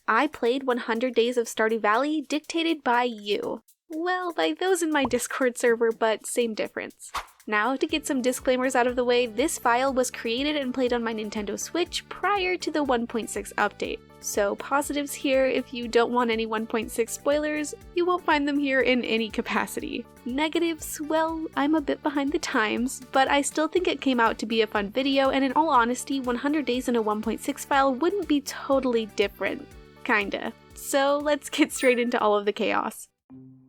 I played 100 Days of Stardew Valley dictated by you. Well, by those in my Discord server, but same difference. Now, to get some disclaimers out of the way, this file was created and played on my Nintendo Switch prior to the 1.6 update. So positives here, if you don't want any 1.6 spoilers, you won't find them here in any capacity. Negatives, well, I'm a bit behind the times, but I still think it came out to be a fun video, and in all honesty, 100 Days in a 1.6 file wouldn't be totally different. Kinda. So let's get straight into all of the chaos.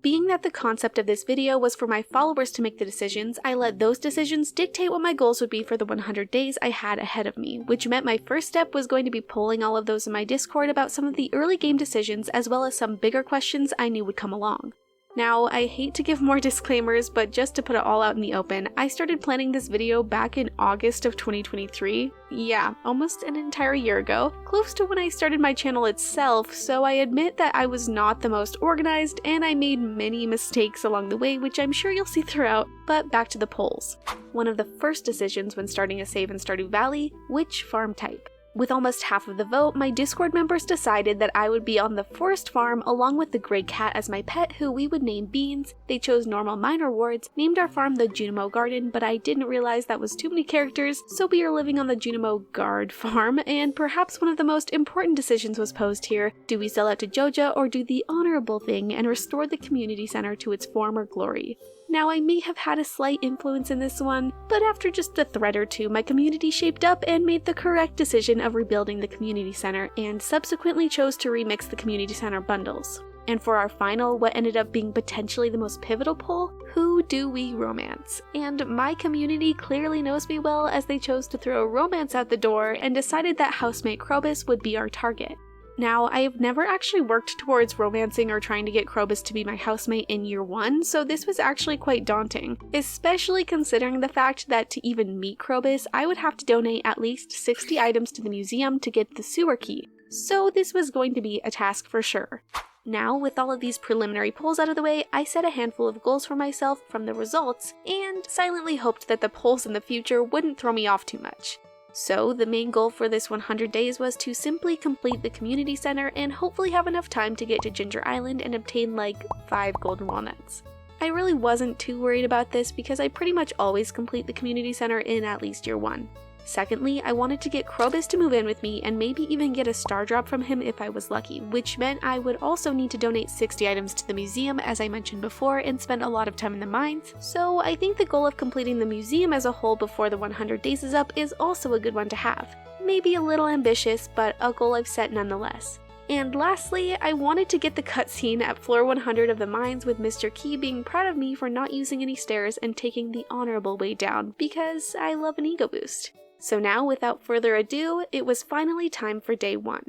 Being that the concept of this video was for my followers to make the decisions, I let those decisions dictate what my goals would be for the 100 days I had ahead of me, which meant my first step was going to be polling all of those in my Discord about some of the early game decisions as well as some bigger questions I knew would come along. Now, I hate to give more disclaimers, but just to put it all out in the open, I started planning this video back in August of 2023. Yeah, almost an entire year ago, close to when I started my channel itself, so I admit that I was not the most organized and I made many mistakes along the way, which I'm sure you'll see throughout, but back to the polls. One of the first decisions when starting a save in Stardew Valley, which farm type? With almost half of the vote, my Discord members decided that I would be on the forest farm along with the gray cat as my pet, who we would name Beans. They chose normal mine rewards, named our farm the Junimo Garden, but I didn't realize that was too many characters, so we are living on the Junimo Guard farm, and perhaps one of the most important decisions was posed here. Do we sell out to Joja or do the honorable thing and restore the community center to its former glory? Now, I may have had a slight influence in this one, but after just a thread or two, my community shaped up and made the correct decision of rebuilding the community center, and subsequently chose to remix the community center bundles. And for our final, what ended up being potentially the most pivotal poll, who do we romance? And my community clearly knows me well, as they chose to throw romance out the door and decided that housemate Krobus would be our target. Now, I have never actually worked towards romancing or trying to get Krobus to be my housemate in year one, so this was actually quite daunting, especially considering the fact that to even meet Krobus, I would have to donate at least 60 items to the museum to get the sewer key. So this was going to be a task for sure. Now, with all of these preliminary polls out of the way, I set a handful of goals for myself from the results, and silently hoped that the polls in the future wouldn't throw me off too much. So, the main goal for this 100 days was to simply complete the community center and hopefully have enough time to get to Ginger Island and obtain like 5 golden walnuts. I really wasn't too worried about this because I pretty much always complete the community center in at least year 1. Secondly, I wanted to get Krobus to move in with me and maybe even get a star drop from him if I was lucky, which meant I would also need to donate 60 items to the museum, as I mentioned before, and spend a lot of time in the mines. So I think the goal of completing the museum as a whole before the 100 days is up is also a good one to have. Maybe a little ambitious, but a goal I've set nonetheless. And lastly, I wanted to get the cutscene at floor 100 of the mines with Mr. Key being proud of me for not using any stairs and taking the honorable way down, because I love an ego boost. So now, without further ado, it was finally time for day 1.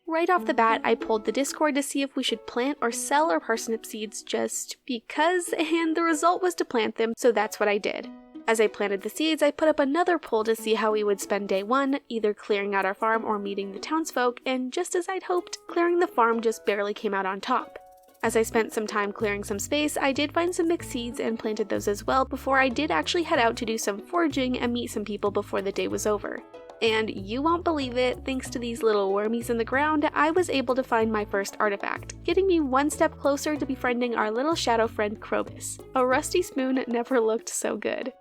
Right off the bat, I polled the Discord to see if we should plant or sell our parsnip seeds just because, and the result was to plant them, so that's what I did. As I planted the seeds, I put up another poll to see how we would spend day 1, either clearing out our farm or meeting the townsfolk, and just as I'd hoped, clearing the farm just barely came out on top. As I spent some time clearing some space, I did find some mixed seeds and planted those as well before I did actually head out to do some foraging and meet some people before the day was over. And you won't believe it, thanks to these little wormies in the ground, I was able to find my first artifact, getting me one step closer to befriending our little shadow friend Krobus. A rusty spoon never looked so good.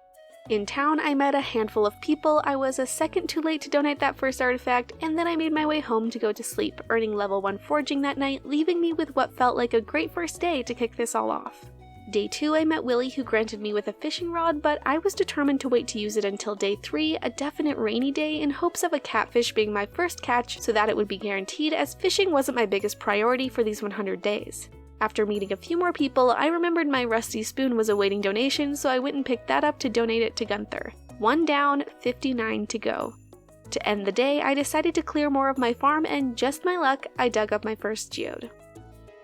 In town, I met a handful of people, I was a second too late to donate that first artifact, and then I made my way home to go to sleep, earning level 1 foraging that night, leaving me with what felt like a great first day to kick this all off. Day 2, I met Willie, who granted me with a fishing rod, but I was determined to wait to use it until day 3, a definite rainy day, in hopes of a catfish being my first catch so that it would be guaranteed, as fishing wasn't my biggest priority for these 100 days. After meeting a few more people, I remembered my rusty spoon was awaiting donation, so I went and picked that up to donate it to Gunther. 1 down, 59 to go. To end the day, I decided to clear more of my farm, and just my luck, I dug up my first geode.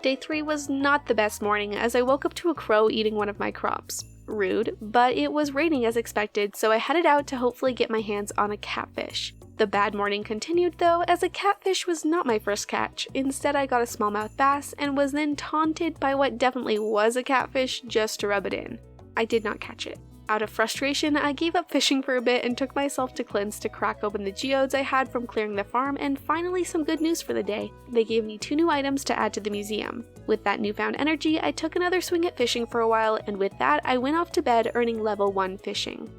Day 3 was not the best morning, as I woke up to a crow eating one of my crops. Rude, but it was raining as expected, so I headed out to hopefully get my hands on a catfish. The bad morning continued though, as a catfish was not my first catch. Instead, I got a smallmouth bass and was then taunted by what definitely was a catfish just to rub it in. I did not catch it. Out of frustration, I gave up fishing for a bit and took myself to Clint's to crack open the geodes I had from clearing the farm, and finally some good news for the day. They gave me 2 new items to add to the museum. With that newfound energy, I took another swing at fishing for a while, and with that, I went off to bed earning level 1 fishing.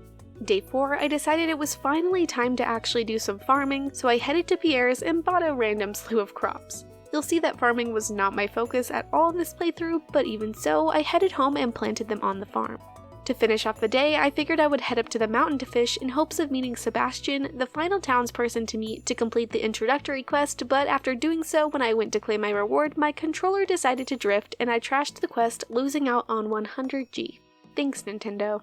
Day 4, I decided it was finally time to actually do some farming, so I headed to Pierre's and bought a random slew of crops. You'll see that farming was not my focus at all in this playthrough, but even so, I headed home and planted them on the farm. To finish off the day, I figured I would head up to the mountain to fish in hopes of meeting Sebastian, the final townsperson to meet to complete the introductory quest, but after doing so, when I went to claim my reward, my controller decided to drift and I trashed the quest, losing out on 100G. Thanks, Nintendo.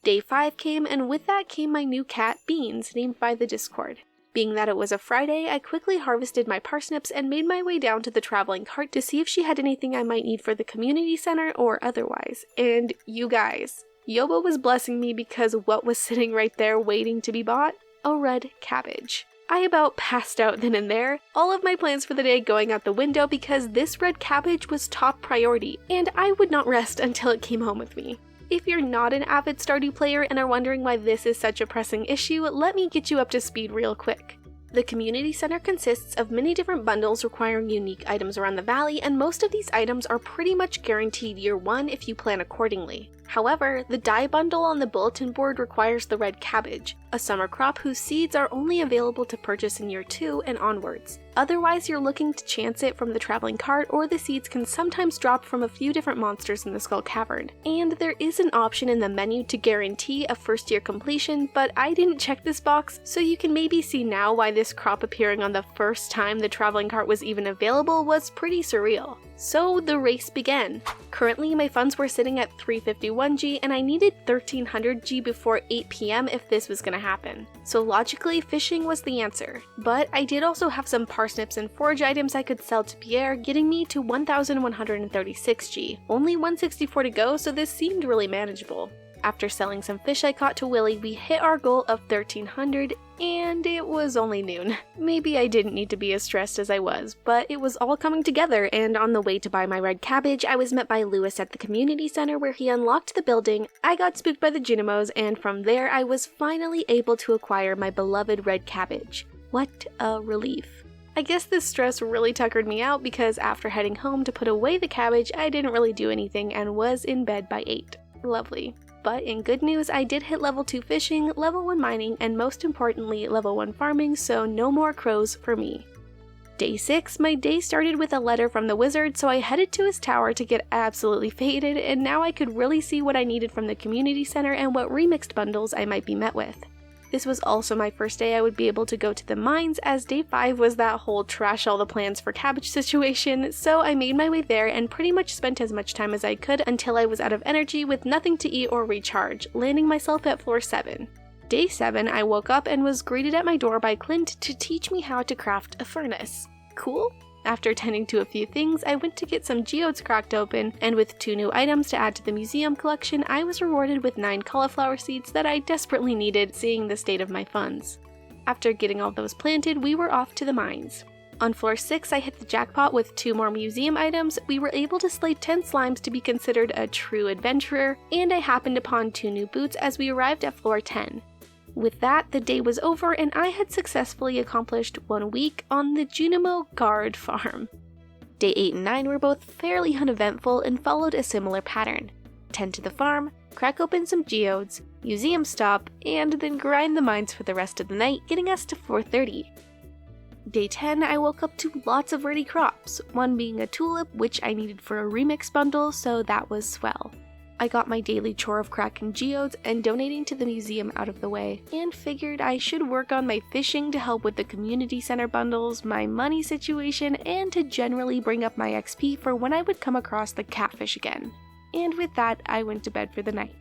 Day 5 came, and with that came my new cat, Beans, named by the Discord. Being that it was a Friday, I quickly harvested my parsnips and made my way down to the traveling cart to see if she had anything I might need for the community center or otherwise. And you guys, Yoba was blessing me because what was sitting right there waiting to be bought? A red cabbage. I about passed out then and there, all of my plans for the day going out the window because this red cabbage was top priority, and I would not rest until it came home with me. If you're not an avid Stardew player and are wondering why this is such a pressing issue, let me get you up to speed real quick. The community center consists of many different bundles requiring unique items around the valley, and most of these items are pretty much guaranteed year 1 if you plan accordingly. However, the dye bundle on the bulletin board requires the red cabbage, a summer crop whose seeds are only available to purchase in year 2 and onwards. Otherwise, you're looking to chance it from the traveling cart, or the seeds can sometimes drop from a few different monsters in the Skull Cavern. And there is an option in the menu to guarantee a first year completion, but I didn't check this box, so you can maybe see now why this crop appearing on the first time the traveling cart was even available was pretty surreal. So the race began. Currently, my funds were sitting at 351G and I needed 1300G before 8 PM if this was gonna happen. So logically, fishing was the answer. But I did also have some parsnips and forage items I could sell to Pierre, getting me to 1136G. Only 164 to go, so this seemed really manageable. After selling some fish I caught to Willy, we hit our goal of 1300, and it was only noon. Maybe I didn't need to be as stressed as I was, but it was all coming together, and on the way to buy my red cabbage, I was met by Lewis at the community center where he unlocked the building, I got spooked by the Junimos, and from there I was finally able to acquire my beloved red cabbage. What a relief. I guess this stress really tuckered me out because after heading home to put away the cabbage, I didn't really do anything and was in bed by 8. Lovely. But in good news, I did hit level 2 fishing, level 1 mining, and most importantly, level 1 farming, so no more crows for me. Day 6, my day started with a letter from the wizard, so I headed to his tower to get absolutely faded, and now I could really see what I needed from the community center and what remixed bundles I might be met with. This was also my first day I would be able to go to the mines, as day 5 was that whole trash all the plans for cabbage situation, so I made my way there and pretty much spent as much time as I could until I was out of energy with nothing to eat or recharge, landing myself at floor 7. Day 7, I woke up and was greeted at my door by Clint to teach me how to craft a furnace. Cool? After tending to a few things, I went to get some geodes cracked open, and with 2 new items to add to the museum collection, I was rewarded with 9 cauliflower seeds that I desperately needed, seeing the state of my funds. After getting all those planted, we were off to the mines. On floor 6, I hit the jackpot with 2 more museum items, we were able to slay 10 slimes to be considered a true adventurer, and I happened upon 2 new boots as we arrived at floor 10. With that, the day was over and I had successfully accomplished 1 week on the Junimo Guard farm. Day 8 and 9 were both fairly uneventful and followed a similar pattern. Tend to the farm, crack open some geodes, museum stop, and then grind the mines for the rest of the night, getting us to 4:30. Day 10, I woke up to lots of ready crops, one being a tulip, which I needed for a remix bundle, so that was swell. I got my daily chore of cracking geodes and donating to the museum out of the way, and figured I should work on my fishing to help with the community center bundles, my money situation, and to generally bring up my XP for when I would come across the catfish again. And with that, I went to bed for the night.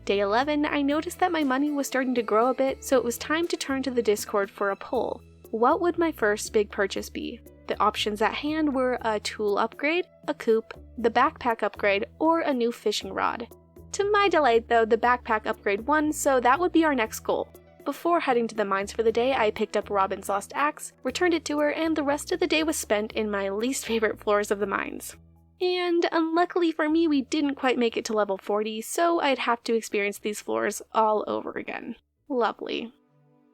Day 11, I noticed that my money was starting to grow a bit, so it was time to turn to the Discord for a poll. What would my first big purchase be? The options at hand were a tool upgrade, a coop, the backpack upgrade, or a new fishing rod. To my delight though, the backpack upgrade won, so that would be our next goal. Before heading to the mines for the day, I picked up Robin's lost axe, returned it to her, and the rest of the day was spent in my least favorite floors of the mines. And unluckily for me, we didn't quite make it to level 40, so I'd have to experience these floors all over again. Lovely.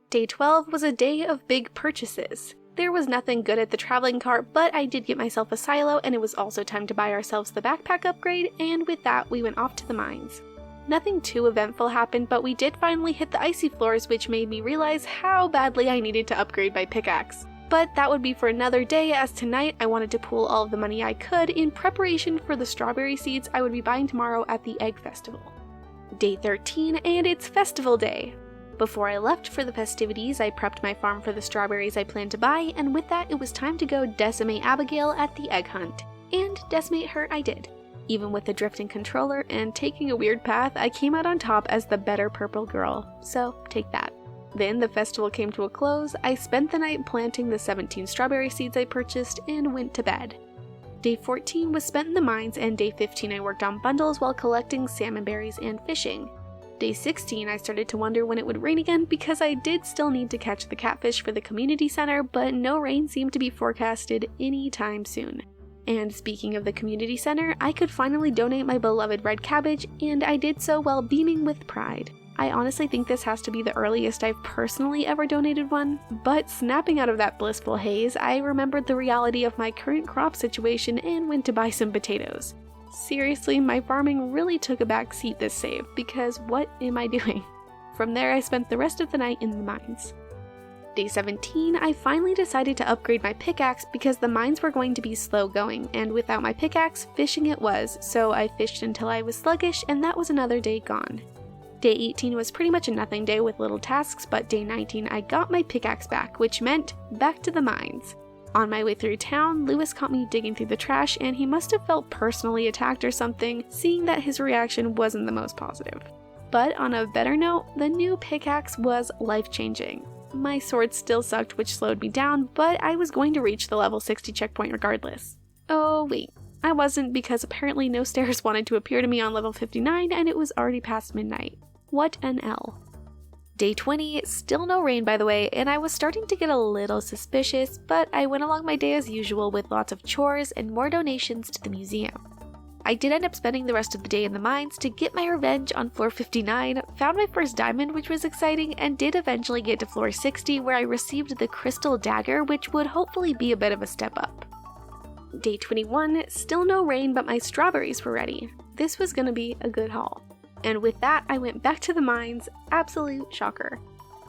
Day 12 was a day of big purchases. There was nothing good at the traveling cart, but I did get myself a silo, and it was also time to buy ourselves the backpack upgrade, and with that we went off to the mines. Nothing too eventful happened, but we did finally hit the icy floors, which made me realize how badly I needed to upgrade my pickaxe. But that would be for another day, as tonight I wanted to pool all of the money I could in preparation for the strawberry seeds I would be buying tomorrow at the Egg Festival. Day 13, and it's Festival Day. Before I left for the festivities, I prepped my farm for the strawberries I planned to buy, and with that it was time to go decimate Abigail at the egg hunt. And decimate her I did. Even with the drifting controller and taking a weird path, I came out on top as the better purple girl, so take that. Then the festival came to a close, I spent the night planting the 17 strawberry seeds I purchased, and went to bed. Day 14 was spent in the mines, and day 15 I worked on bundles while collecting salmon berries and fishing. Day 16 I started to wonder when it would rain again because I did still need to catch the catfish for the community center, but no rain seemed to be forecasted anytime soon. And speaking of the community center, I could finally donate my beloved red cabbage, and I did so while beaming with pride. I honestly think this has to be the earliest I've personally ever donated one, but snapping out of that blissful haze, I remembered the reality of my current crop situation and went to buy some potatoes. Seriously, my farming really took a back seat this save, because what am I doing? From there, I spent the rest of the night in the mines. Day 17, I finally decided to upgrade my pickaxe because the mines were going to be slow going, and without my pickaxe, fishing it was, so I fished until I was sluggish, and that was another day gone. Day 18 was pretty much a nothing day with little tasks, but day 19 I got my pickaxe back, which meant back to the mines. On my way through town, Lewis caught me digging through the trash, and he must have felt personally attacked or something, seeing that his reaction wasn't the most positive. But on a better note, the new pickaxe was life-changing. My sword still sucked, which slowed me down, but I was going to reach the level 60 checkpoint regardless. Oh wait, I wasn't, because apparently no stairs wanted to appear to me on level 59 and it was already past midnight. What an L. Day 20, still no rain by the way, and I was starting to get a little suspicious, but I went along my day as usual with lots of chores and more donations to the museum. I did end up spending the rest of the day in the mines to get my revenge on floor 59, found my first diamond which was exciting, and did eventually get to floor 60 where I received the crystal dagger, which would hopefully be a bit of a step up. Day 21, still no rain, but my strawberries were ready. This was gonna be a good haul. And with that, I went back to the mines. Absolute shocker.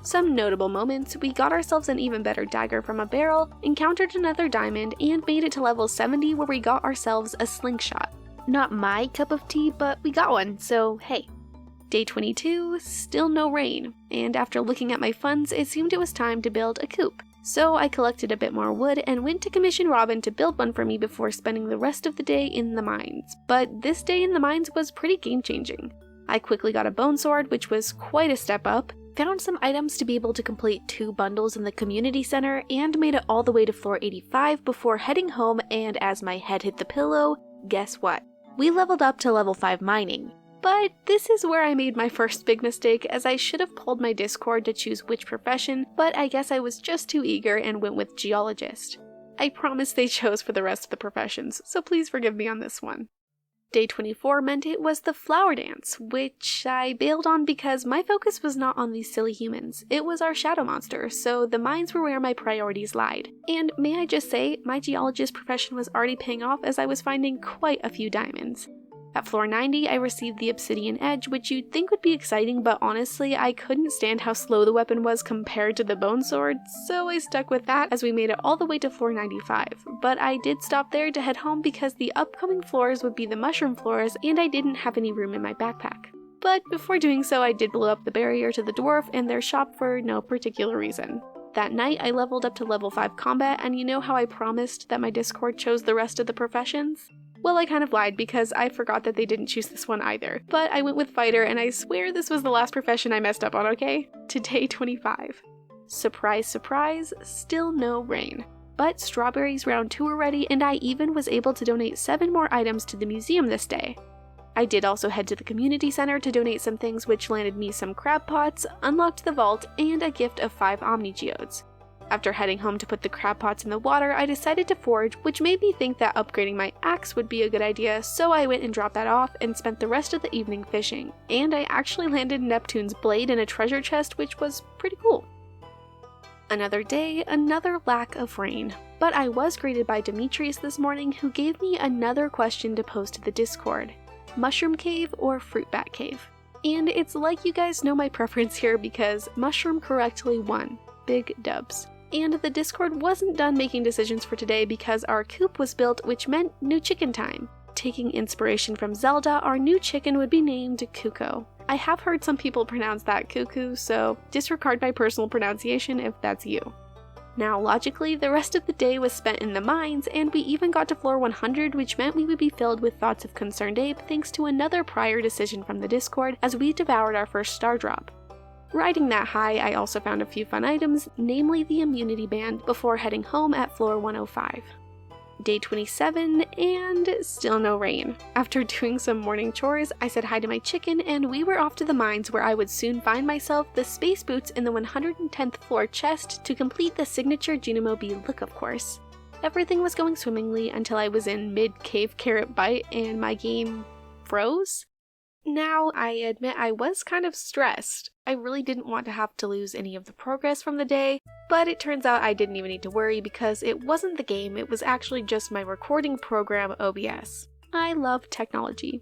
Some notable moments: we got ourselves an even better dagger from a barrel, encountered another diamond, and made it to level 70 where we got ourselves a slingshot. Not my cup of tea, but we got one, so hey. Day 22, still no rain, and after looking at my funds, it seemed it was time to build a coop. So I collected a bit more wood and went to commission Robin to build one for me before spending the rest of the day in the mines. But this day in the mines was pretty game-changing. I quickly got a bone sword, which was quite a step up, found some items to be able to complete 2 bundles in the community center, and made it all the way to floor 85 before heading home, and as my head hit the pillow, guess what? We leveled up to level 5 mining. But this is where I made my first big mistake, as I should have pulled my Discord to choose which profession, but I guess I was just too eager and went with geologist. I promise they chose for the rest of the professions, so please forgive me on this one. Day 24 meant it was the flower dance, which I bailed on because my focus was not on these silly humans. It was our shadow monster, so the mines were where my priorities lied. And may I just say, my geologist profession was already paying off as I was finding quite a few diamonds. At floor 90, I received the obsidian edge, which you'd think would be exciting, but honestly, I couldn't stand how slow the weapon was compared to the bone sword, so I stuck with that as we made it all the way to floor 95. But I did stop there to head home because the upcoming floors would be the mushroom floors, and I didn't have any room in my backpack. But before doing so, I did blow up the barrier to the dwarf and their shop for no particular reason. That night, I leveled up to level 5 combat, and you know how I promised that my Discord chose the rest of the professions? Well, I kind of lied because I forgot that they didn't choose this one either, but I went with fighter, and I swear this was the last profession I messed up on, okay? To day 25. Surprise, surprise, still no rain. But strawberries round 2 were ready, and I even was able to donate 7 more items to the museum this day. I did also head to the community center to donate some things, which landed me some crab pots, unlocked the vault, and a gift of 5 omni geodes. After heading home to put the crab pots in the water, I decided to forage, which made me think that upgrading my axe would be a good idea, so I went and dropped that off and spent the rest of the evening fishing. And I actually landed Neptune's blade in a treasure chest, which was pretty cool. Another day, another lack of rain. But I was greeted by Demetrius this morning, who gave me another question to post to the Discord. Mushroom cave or fruit bat cave? And it's like you guys know my preference here because mushroom correctly won. Big dubs. And the Discord wasn't done making decisions for today because our coop was built, which meant new chicken time. Taking inspiration from Zelda, our new chicken would be named Kuko. I have heard some people pronounce that cuckoo, so disregard my personal pronunciation if that's you. Now, logically, the rest of the day was spent in the mines, and we even got to floor 100, which meant we would be filled with thoughts of Concerned Ape thanks to another prior decision from the Discord as we devoured our first star drop. Riding that high, I also found a few fun items, namely the immunity band, before heading home at floor 105. Day 27, and still no rain. After doing some morning chores, I said hi to my chicken, and we were off to the mines where I would soon find myself the space boots in the 110th floor chest to complete the signature Junimobi look, of course. Everything was going swimmingly until I was in mid-cave carrot bite and my game froze. Now, I admit I was kind of stressed. I really didn't want to have to lose any of the progress from the day, but it turns out I didn't even need to worry because it wasn't the game, it was actually just my recording program OBS. I love technology.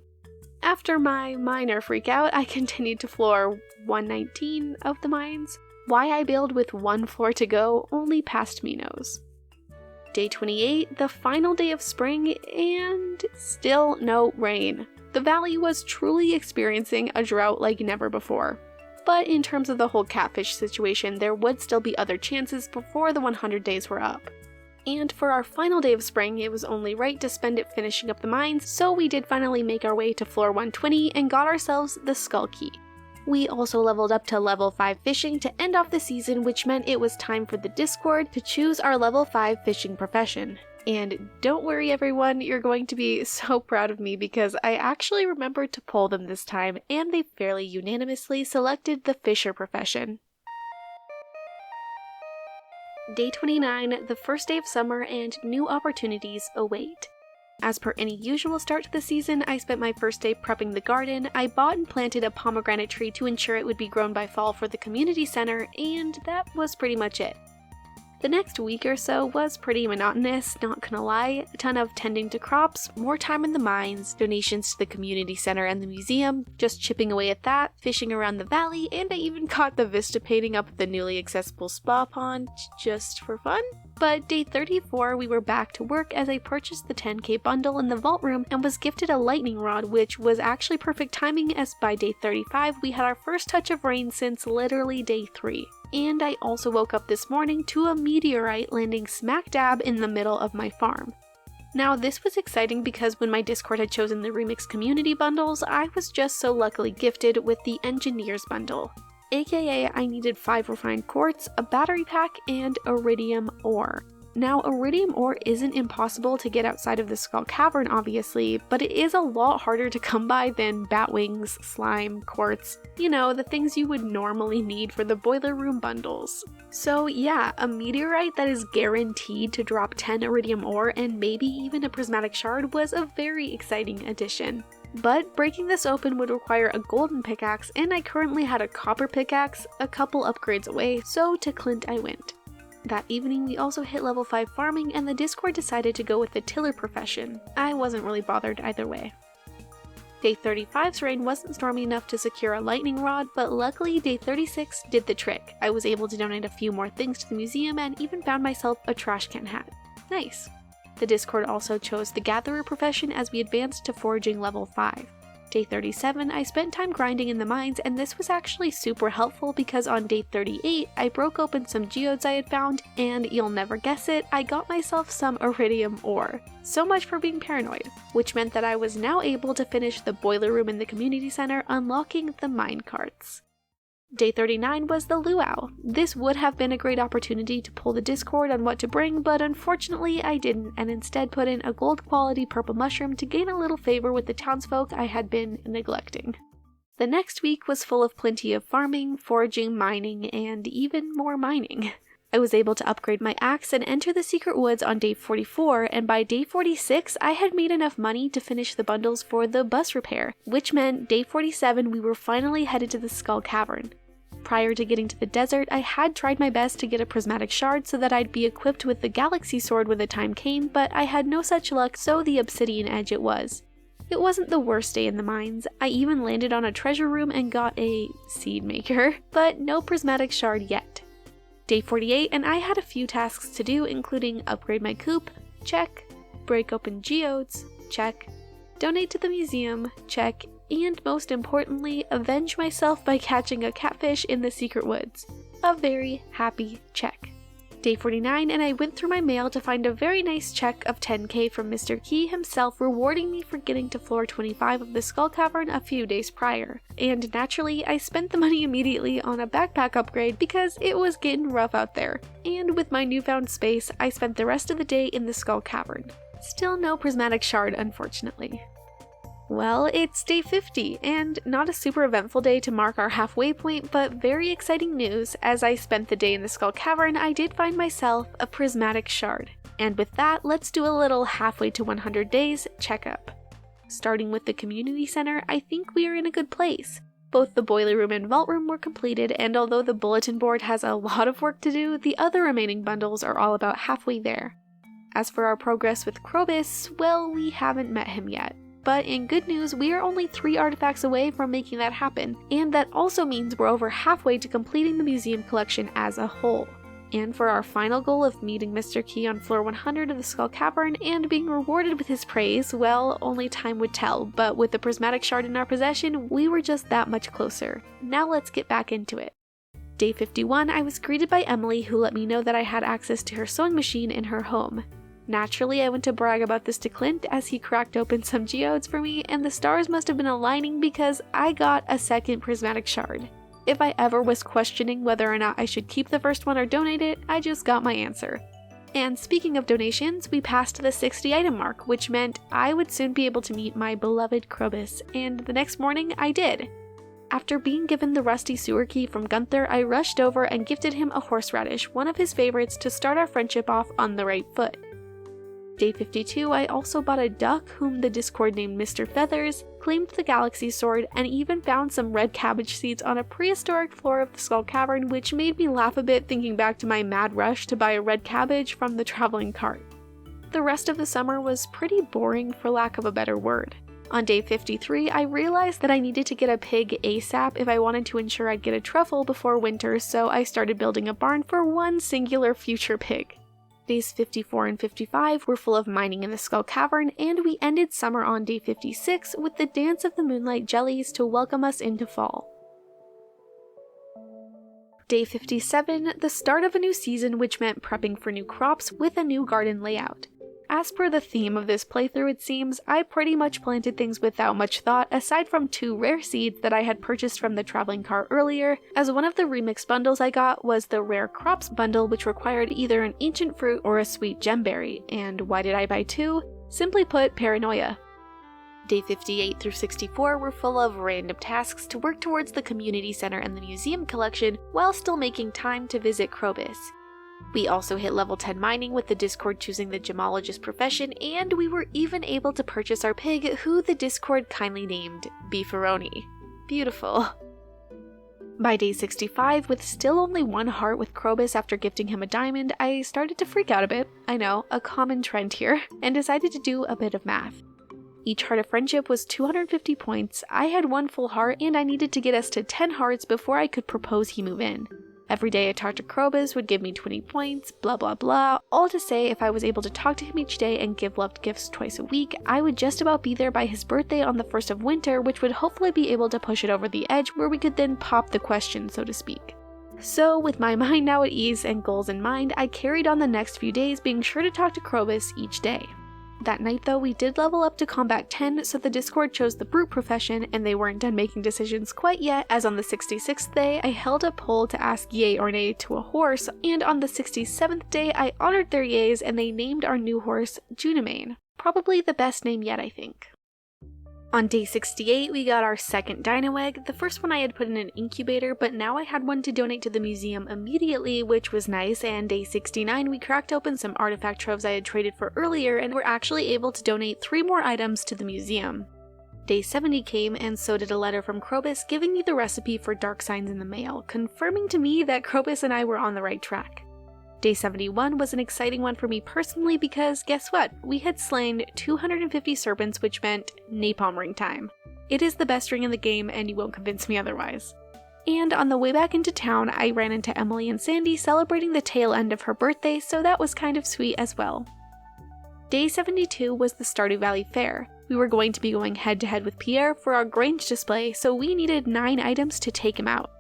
After my minor freakout, I continued to floor 119 of the mines. Why I bailed with one floor to go, only past me knows. Day 28, the final day of spring, and still no rain. The valley was truly experiencing a drought like never before. But in terms of the whole catfish situation, there would still be other chances before the 100 days were up. And for our final day of spring, it was only right to spend it finishing up the mines, so we did finally make our way to floor 120 and got ourselves the Skull Key. We also leveled up to level 5 fishing to end off the season, which meant it was time for the Discord to choose our level 5 fishing profession. And don't worry everyone, you're going to be so proud of me because I actually remembered to poll them this time and they fairly unanimously selected the fisher profession. Day 29, the first day of summer and new opportunities await. As per any usual start to the season, I spent my first day prepping the garden. I bought and planted a pomegranate tree to ensure it would be grown by fall for the community center, and that was pretty much it. The next week or so was pretty monotonous, not gonna lie. A ton of tending to crops, more time in the mines, donations to the community center and the museum, just chipping away at that, fishing around the valley, and I even caught the vista painting up at the newly accessible spa pond, just for fun. But day 34, we were back to work as I purchased the 10k bundle in the vault room and was gifted a lightning rod, which was actually perfect timing as by day 35 we had our first touch of rain since literally day 3. And I also woke up this morning to a meteorite landing smack dab in the middle of my farm. Now this was exciting because when my Discord had chosen the Remix community bundles, I was just so luckily gifted with the Engineers bundle. AKA I needed 5 refined quartz, a battery pack, and iridium ore. Now iridium ore isn't impossible to get outside of the Skull Cavern obviously, but it is a lot harder to come by than bat wings, slime, quartz, you know, the things you would normally need for the boiler room bundles. So yeah, a meteorite that is guaranteed to drop 10 iridium ore and maybe even a prismatic shard was a very exciting addition. But breaking this open would require a golden pickaxe, and I currently had a copper pickaxe a couple upgrades away, so to Clint I went. That evening we also hit level 5 farming and the Discord decided to go with the tiller profession. I wasn't really bothered either way. Day 35's rain wasn't stormy enough to secure a lightning rod, but luckily day 36 did the trick. I was able to donate a few more things to the museum and even found myself a trash can hat. Nice. The Discord also chose the gatherer profession as we advanced to foraging level 5. Day 37, I spent time grinding in the mines, and this was actually super helpful because on day 38, I broke open some geodes I had found, and you'll never guess it, I got myself some iridium ore. So much for being paranoid, which meant that I was now able to finish the boiler room in the community center, unlocking the mine carts. Day 39 was the luau. This would have been a great opportunity to pull the Discord on what to bring, but unfortunately I didn't, and instead put in a gold quality purple mushroom to gain a little favor with the townsfolk I had been neglecting. The next week was full of plenty of farming, foraging, mining, and even more mining. I was able to upgrade my axe and enter the secret woods on day 44, and by day 46 I had made enough money to finish the bundles for the bus repair, which meant day 47 we were finally headed to the Skull Cavern. Prior to getting to the desert, I had tried my best to get a prismatic shard so that I'd be equipped with the galaxy sword when the time came, but I had no such luck, so the obsidian edge it was. It wasn't the worst day in the mines. I even landed on a treasure room and got a seed maker, but no prismatic shard yet. Day 48, and I had a few tasks to do, including upgrade my coop, check, break open geodes, check, donate to the museum, check, and most importantly, avenge myself by catching a catfish in the secret woods. A very happy check. Day 49, and I went through my mail to find a very nice check of 10k from Mr. Key himself, rewarding me for getting to floor 25 of the Skull Cavern a few days prior. And naturally, I spent the money immediately on a backpack upgrade because it was getting rough out there. And with my newfound space, I spent the rest of the day in the Skull Cavern. Still no prismatic shard, unfortunately. Well, it's day 50, and not a super eventful day to mark our halfway point, but very exciting news. As I spent the day in the Skull Cavern, I did find myself a prismatic shard. And with that, let's do a little halfway to 100 days checkup. Starting with the community center, I think we are in a good place. Both the boiler room and vault room were completed, and although the bulletin board has a lot of work to do, the other remaining bundles are all about halfway there. As for our progress with Krobus, well, we haven't met him yet. But in good news, we are only 3 artifacts away from making that happen, and that also means we're over halfway to completing the museum collection as a whole. And for our final goal of meeting Mr. Key on floor 100 of the Skull Cavern and being rewarded with his praise, well, only time would tell, but with the prismatic shard in our possession, we were just that much closer. Now let's get back into it. Day 51, I was greeted by Emily, who let me know that I had access to her sewing machine in her home. Naturally, I went to brag about this to Clint as he cracked open some geodes for me, and the stars must have been aligning because I got a second prismatic shard. If I ever was questioning whether or not I should keep the first one or donate it, I just got my answer. And speaking of donations, we passed the 60 item mark, which meant I would soon be able to meet my beloved Krobus, and the next morning I did. After being given the rusty sewer key from Gunther, I rushed over and gifted him a horseradish, one of his favorites, to start our friendship off on the right foot. Day 52, I also bought a duck whom the Discord named Mr. Feathers, claimed the galaxy sword, and even found some red cabbage seeds on a prehistoric floor of the Skull Cavern, which made me laugh a bit thinking back to my mad rush to buy a red cabbage from the traveling cart. The rest of the summer was pretty boring, for lack of a better word. On day 53, I realized that I needed to get a pig ASAP if I wanted to ensure I'd get a truffle before winter, so I started building a barn for one singular future pig. Days 54 and 55 were full of mining in the Skull Cavern, and we ended summer on day 56 with the Dance of the Moonlight Jellies to welcome us into fall. Day 57, the start of a new season, which meant prepping for new crops with a new garden layout. As per the theme of this playthrough, it seems, I pretty much planted things without much thought, aside from 2 rare seeds that I had purchased from the traveling cart earlier, as one of the remix bundles I got was the Rare Crops bundle, which required either an ancient fruit or a sweet gemberry. And why did I buy 2? Simply put, paranoia. Day 58 through 64 were full of random tasks to work towards the community center and the museum collection, while still making time to visit Krobus. We also hit level 10 mining with the Discord choosing the gemologist profession, and we were even able to purchase our pig, who the Discord kindly named Beefaroni. Beautiful. By day 65, with still only 1 heart with Krobus after gifting him a diamond, I started to freak out a bit, I know, a common trend here, and decided to do a bit of math. Each heart of friendship was 250 points, I had 1 full heart, and I needed to get us to 10 hearts before I could propose he move in. Every day I talked to Krobus would give me 20 points, blah blah blah, all to say if I was able to talk to him each day and give loved gifts twice a week, I would just about be there by his birthday on the 1st of winter, which would hopefully be able to push it over the edge where we could then pop the question, so to speak. So with my mind now at ease and goals in mind, I carried on the next few days, being sure to talk to Krobus each day. That night though, we did level up to combat 10, so the Discord chose the brute profession, and they weren't done making decisions quite yet, as on the 66th day, I held a poll to ask yay or nay to a horse, and on the 67th day, I honored their yays and they named our new horse Junimane. Probably the best name yet, I think. On day 68, we got our second dino egg. The first one I had put in an incubator, but now I had one to donate to the museum immediately, which was nice, and day 69 we cracked open some artifact troves I had traded for earlier and were actually able to donate 3 more items to the museum. Day 70 came, and so did a letter from Krobus giving me the recipe for dark signs in the mail, confirming to me that Krobus and I were on the right track. Day 71 was an exciting one for me personally because guess what? We had slain 250 serpents, which meant napalm ring time. It is the best ring in the game and you won't convince me otherwise. And on the way back into town, I ran into Emily and Sandy celebrating the tail end of her birthday, so that was kind of sweet as well. Day 72 was the Stardew Valley Fair. We were going to be going head to head with Pierre for our Grange display, so we needed 9 items to take him out.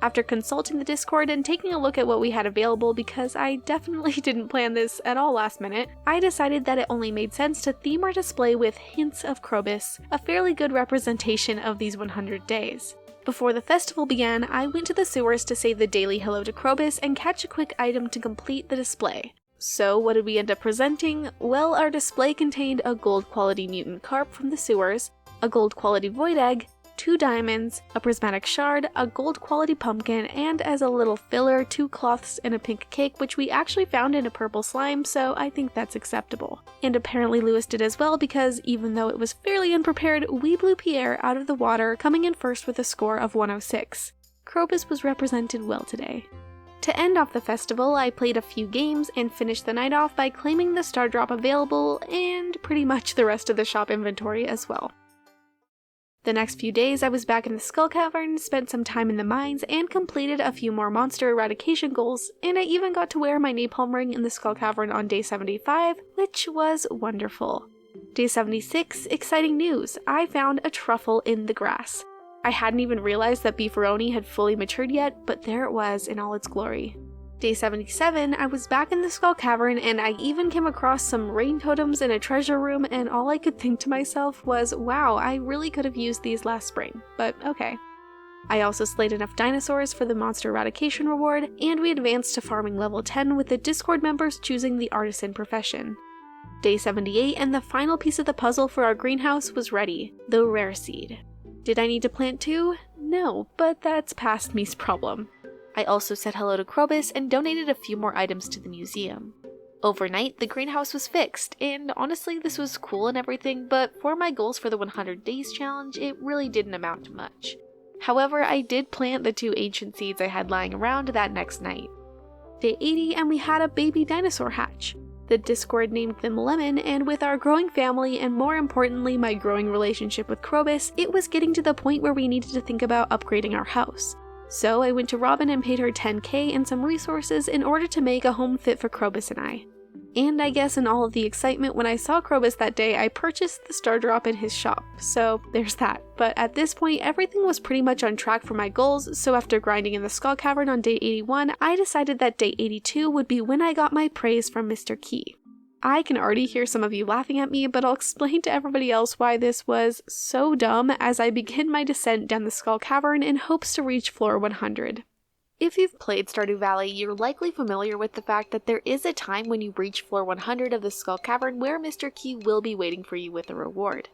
After consulting the Discord and taking a look at what we had available, because I definitely didn't plan this at all last minute, I decided that it only made sense to theme our display with hints of Krobus, a fairly good representation of these 100 days. Before the festival began, I went to the sewers to say the daily hello to Krobus and catch a quick item to complete the display. So what did we end up presenting? Well, our display contained a gold quality mutant carp from the sewers, a gold quality void egg, 2 diamonds, a prismatic shard, a gold quality pumpkin, and as a little filler, 2 cloths and a pink cake, which we actually found in a purple slime, so I think that's acceptable. And apparently Lewis did as well, because even though it was fairly unprepared, we blew Pierre out of the water, coming in first with a score of 106. Krobus was represented well today. To end off the festival, I played a few games and finished the night off by claiming the star drop available, and pretty much the rest of the shop inventory as well. The next few days I was back in the Skull Cavern, spent some time in the mines, and completed a few more monster eradication goals, and I even got to wear my napalm ring in the Skull Cavern on day 75, which was wonderful. Day 76, exciting news! I found a truffle in the grass. I hadn't even realized that beefaroni had fully matured yet, but there it was in all its glory. Day 77, I was back in the Skull Cavern, and I even came across some rain totems in a treasure room, and all I could think to myself was, wow, I really could have used these last spring, but okay. I also slayed enough dinosaurs for the monster eradication reward, and we advanced to farming level 10 with the Discord members choosing the artisan profession. Day 78, and the final piece of the puzzle for our greenhouse was ready, the rare seed. Did I need to plant 2? No, but that's past me's problem. I also said hello to Krobus and donated a few more items to the museum. Overnight, the greenhouse was fixed, and honestly this was cool and everything, but for my goals for the 100 days challenge, it really didn't amount to much. However, I did plant the 2 ancient seeds I had lying around that next night. Day 80, and we had a baby dinosaur hatch. The Discord named them Lemon, and with our growing family and more importantly my growing relationship with Krobus, it was getting to the point where we needed to think about upgrading our house. So I went to Robin and paid her 10k and some resources in order to make a home fit for Krobus and I. And I guess in all of the excitement when I saw Krobus that day, I purchased the star drop in his shop, so there's that. But at this point, everything was pretty much on track for my goals, so after grinding in the Skull Cavern on day 81, I decided that day 82 would be when I got my praise from Mr. Key. I can already hear some of you laughing at me, but I'll explain to everybody else why this was so dumb as I begin my descent down the Skull Cavern in hopes to reach floor 100. If you've played Stardew Valley, you're likely familiar with the fact that there is a time when you reach floor 100 of the Skull Cavern where Mr. Key will be waiting for you with a reward.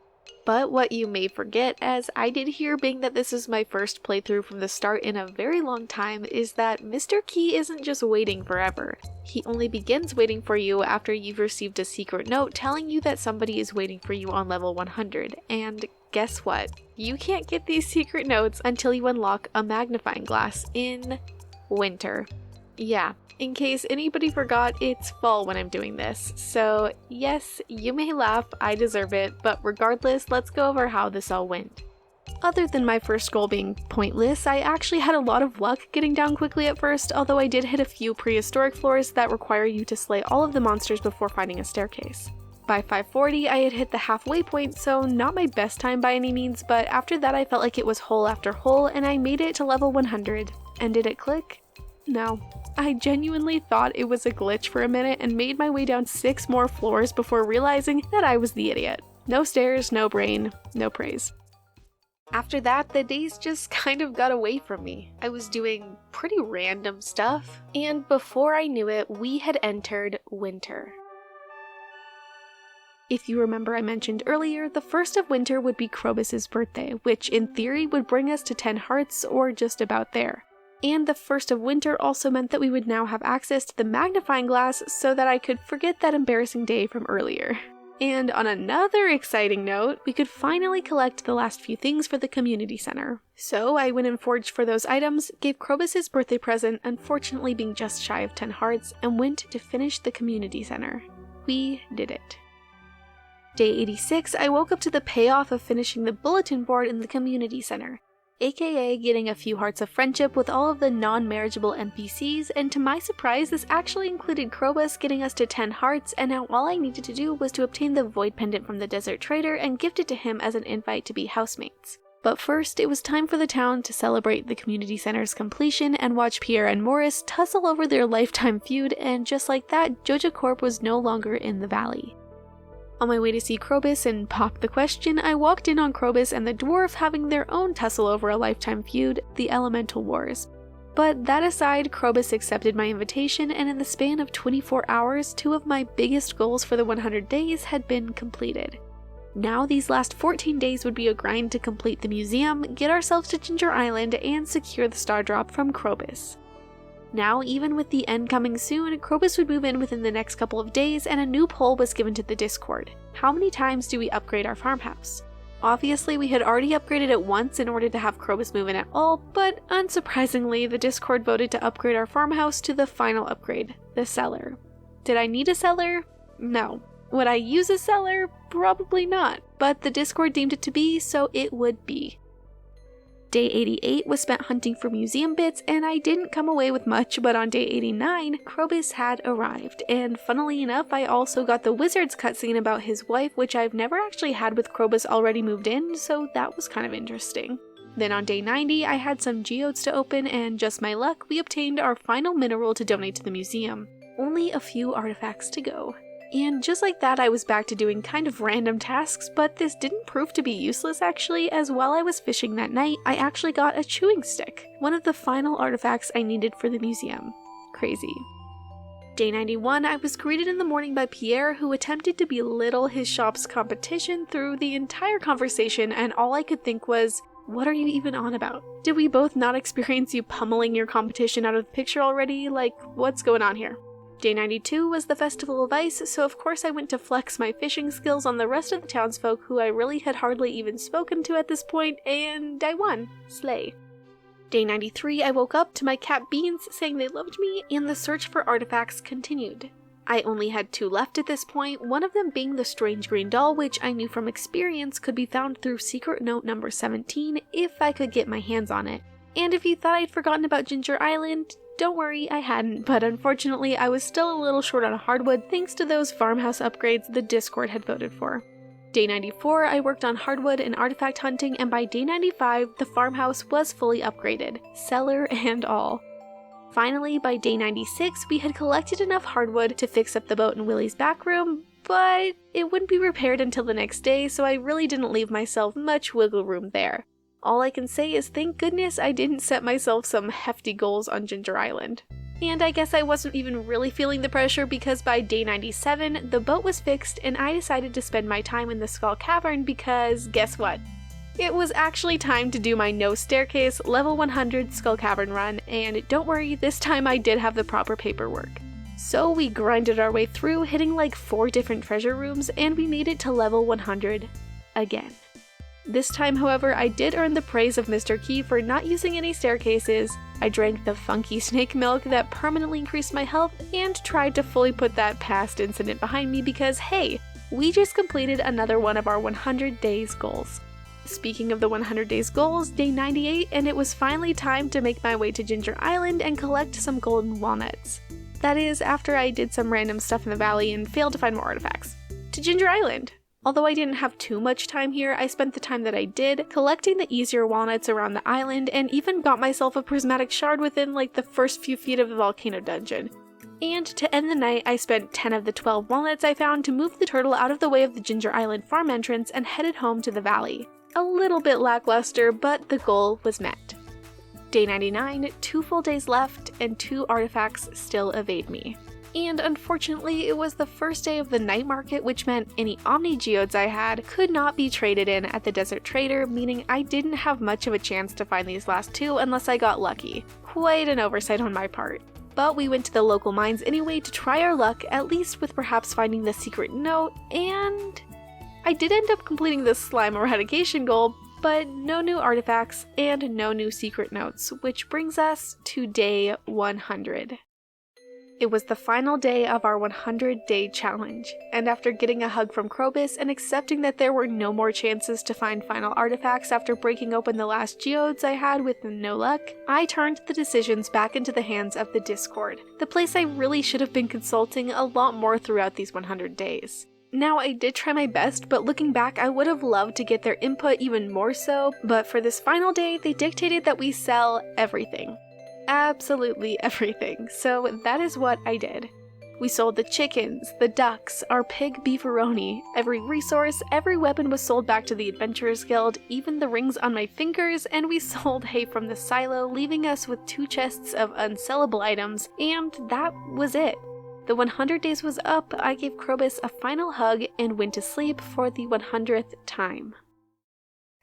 But what you may forget, as I did here being that this is my first playthrough from the start in a very long time, is that Mr. Key isn't just waiting forever. He only begins waiting for you after you've received a secret note telling you that somebody is waiting for you on level 100, and guess what? You can't get these secret notes until you unlock a magnifying glass in winter. Yeah, in case anybody forgot, it's fall when I'm doing this. So yes, you may laugh, I deserve it, but regardless, let's go over how this all went. Other than my first goal being pointless, I actually had a lot of luck getting down quickly at first, although I did hit a few prehistoric floors that require you to slay all of the monsters before finding a staircase. By 540, I had hit the halfway point, so not my best time by any means, but after that I felt like it was hole after hole, and I made it to level 100. And did it click? No. I genuinely thought it was a glitch for a minute and made my way down 6 more floors before realizing that I was the idiot. No stairs, no brain, no praise. After that, the days just kind of got away from me. I was doing pretty random stuff, and before I knew it, we had entered winter. If you remember, I mentioned earlier, the first of winter would be Krobus's birthday, which in theory would bring us to 10 hearts or just about there. And the first of winter also meant that we would now have access to the magnifying glass so that I could forget that embarrassing day from earlier. And on another exciting note, we could finally collect the last few things for the community center. So I went and foraged for those items, gave Krobus his birthday present, unfortunately being just shy of 10 hearts, and went to finish the community center. We did it. Day 86, I woke up to the payoff of finishing the bulletin board in the community center, aka getting a few hearts of friendship with all of the non-marriageable NPCs, and to my surprise this actually included Krobus getting us to 10 hearts, and now all I needed to do was to obtain the void pendant from the desert trader and gift it to him as an invite to be housemates. But first, it was time for the town to celebrate the community center's completion and watch Pierre and Morris tussle over their lifetime feud, and just like that, Joja Corp was no longer in the valley. On my way to see Krobus and pop the question, I walked in on Krobus and the dwarf having their own tussle over a lifetime feud, the Elemental Wars. But that aside, Krobus accepted my invitation, and in the span of 24 hours, 2 of my biggest goals for the 100 days had been completed. Now these last 14 days would be a grind to complete the museum, get ourselves to Ginger Island, and secure the star drop from Krobus. Now, even with the end coming soon, Krobus would move in within the next couple of days, and a new poll was given to the Discord. How many times do we upgrade our farmhouse? Obviously, we had already upgraded it once in order to have Krobus move in at all, but unsurprisingly, the Discord voted to upgrade our farmhouse to the final upgrade, the cellar. Did I need a cellar? No. Would I use a cellar? Probably not, but the Discord deemed it to be, so it would be. Day 88 was spent hunting for museum bits, and I didn't come away with much, but on day 89, Krobus had arrived, and funnily enough, I also got the wizard's cutscene about his wife, which I've never actually had with Krobus already moved in, so that was kind of interesting. Then on day 90, I had some geodes to open, and just my luck, we obtained our final mineral to donate to the museum. Only a few artifacts to go. And just like that, I was back to doing kind of random tasks, but this didn't prove to be useless actually, as while I was fishing that night, I actually got a chewing stick, one of the final artifacts I needed for the museum. Crazy. Day 91, I was greeted in the morning by Pierre, who attempted to belittle his shop's competition through the entire conversation, and all I could think was, what are you even on about? Did we both not experience you pummeling your competition out of the picture already? Like, what's going on here? Day 92 was the Festival of Ice, so of course I went to flex my fishing skills on the rest of the townsfolk who I really had hardly even spoken to at this point, and I won. Slay. Day 93, I woke up to my cat Beans saying they loved me, and the search for artifacts continued. I only had 2 left at this point, one of them being the strange green doll, which I knew from experience could be found through secret note number 17 if I could get my hands on it. And if you thought I'd forgotten about Ginger Island, don't worry, I hadn't, but unfortunately I was still a little short on hardwood thanks to those farmhouse upgrades the Discord had voted for. Day 94, I worked on hardwood and artifact hunting, and by day 95, the farmhouse was fully upgraded, cellar and all. Finally, by day 96, we had collected enough hardwood to fix up the boat in Willie's back room, but it wouldn't be repaired until the next day, so I really didn't leave myself much wiggle room there. All I can say is thank goodness I didn't set myself some hefty goals on Ginger Island. And I guess I wasn't even really feeling the pressure because by day 97, the boat was fixed and I decided to spend my time in the Skull Cavern because guess what? It was actually time to do my no staircase level 100 Skull Cavern run, and don't worry, this time I did have the proper paperwork. So we grinded our way through, hitting like 4 different treasure rooms, and we made it to level 100 again. This time, however, I did earn the praise of Mr. Key for not using any staircases. I drank the funky snake milk that permanently increased my health and tried to fully put that past incident behind me because, hey, we just completed another one of our 100 days goals. Speaking of the 100 days goals, day 98, and it was finally time to make my way to Ginger Island and collect some golden walnuts. That is, after I did some random stuff in the valley and failed to find more artifacts. To Ginger Island! Although I didn't have too much time here, I spent the time that I did collecting the easier walnuts around the island and even got myself a prismatic shard within like the first few feet of the volcano dungeon. And to end the night, I spent 10 of the 12 walnuts I found to move the turtle out of the way of the Ginger Island farm entrance and headed home to the valley. A little bit lackluster, but the goal was met. Day 99, 2 full days left, and 2 artifacts still evade me. And unfortunately, it was the first day of the night market, which meant any Omni Geodes I had could not be traded in at the Desert Trader, meaning I didn't have much of a chance to find these last two unless I got lucky. Quite an oversight on my part. But we went to the local mines anyway to try our luck, at least with perhaps finding the secret note, and I did end up completing the slime eradication goal, but no new artifacts and no new secret notes, which brings us to day 100. It was the final day of our 100-day challenge, and after getting a hug from Krobus and accepting that there were no more chances to find final artifacts after breaking open the last geodes I had with no luck, I turned the decisions back into the hands of the Discord, the place I really should have been consulting a lot more throughout these 100 days. Now, I did try my best, but looking back, I would have loved to get their input even more so, but for this final day, they dictated that we sell everything. Absolutely everything, so that is what I did. We sold the chickens, the ducks, our pig beefaroni, every resource, every weapon was sold back to the Adventurers Guild, even the rings on my fingers, and we sold hay from the silo, leaving us with 2 chests of unsellable items, and that was it. The 100 days was up, I gave Krobus a final hug and went to sleep for the 100th time.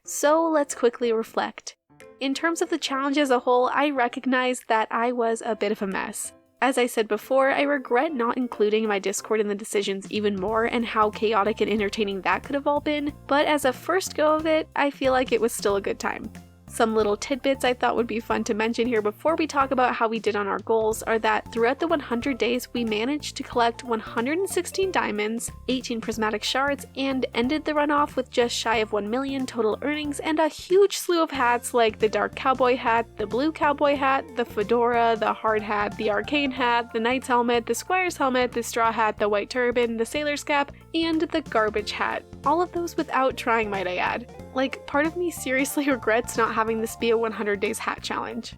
So let's quickly reflect. In terms of the challenge as a whole, I recognize that I was a bit of a mess. As I said before, I regret not including my Discord in the decisions even more and how chaotic and entertaining that could have all been, but as a first go of it, I feel like it was still a good time. Some little tidbits I thought would be fun to mention here before we talk about how we did on our goals are that throughout the 100 days we managed to collect 116 diamonds, 18 prismatic shards, and ended the run off with just shy of 1 million total earnings and a huge slew of hats like the dark cowboy hat, the blue cowboy hat, the fedora, the hard hat, the arcane hat, the knight's helmet, the squire's helmet, the straw hat, the white turban, the sailor's cap, and the garbage hat. All of those without trying, might I add. Like, part of me seriously regrets not having this be a 100 days hat challenge.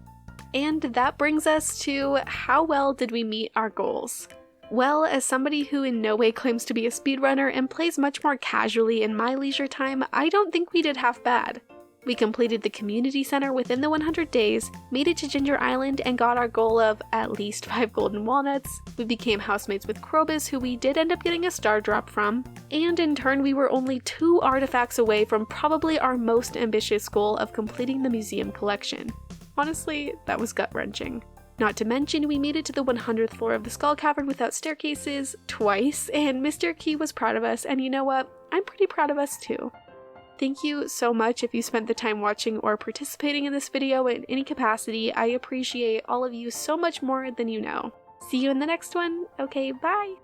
And that brings us to how well did we meet our goals? Well, as somebody who in no way claims to be a speedrunner and plays much more casually in my leisure time, I don't think we did half bad. We completed the community center within the 100 days, made it to Ginger Island, and got our goal of at least 5 golden walnuts. We became housemates with Krobus, who we did end up getting a star drop from, and in turn we were only 2 artifacts away from probably our most ambitious goal of completing the museum collection. Honestly, that was gut-wrenching. Not to mention, we made it to the 100th floor of the Skull Cavern without staircases, twice, and Mr. Key was proud of us, and you know what? I'm pretty proud of us too. Thank you so much if you spent the time watching or participating in this video in any capacity. I appreciate all of you so much more than you know. See you in the next one. Okay, bye!